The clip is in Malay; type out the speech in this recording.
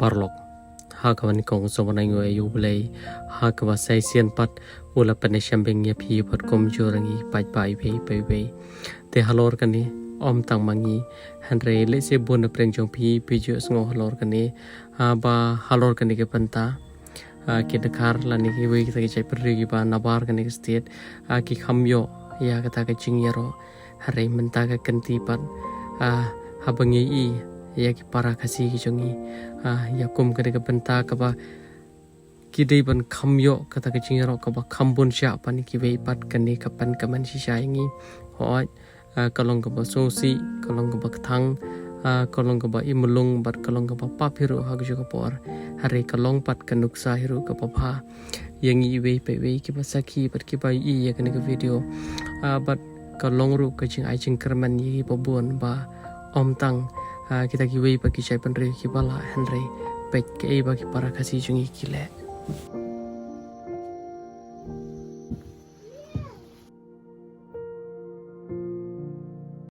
parlok hakawan kong sobanai ngoi yublei hakawa sai sian pat ula panesham bengya phi pat kom jorangi pai pe te halor kani om tang mangi hanre le se bon preng jong phi pijo sngo halor kani ba halor kani ke panta ke dakar lani ki wei kita ke perri ki ba nabar kani ke state ki khamyo ya kata ke jingyaro hare menta ke kanti pat habangi i ya ki para kasi ki jongi ya kum kani ke penta ka ba ki dei ban khamyo kata ke jingyaro ka ba khambun sha pani ki wei pat kani kapan kaman si shaingi hoi kalong ka ba sosi kalong ka ba thang kalong ka ba imulung bat kalong ka ba papiru hagju ka por hare kalong pat kanuksa hiru ka pa yangi wei pe wei ki ba sakhi pat ki ba I ya kani ka video bat kalong ru ka jing ai jing kerman yi ba bon ba om tang kita ki wei pa ki chai pan re ki bala henry peit ke ba ki para kasi jungi ki le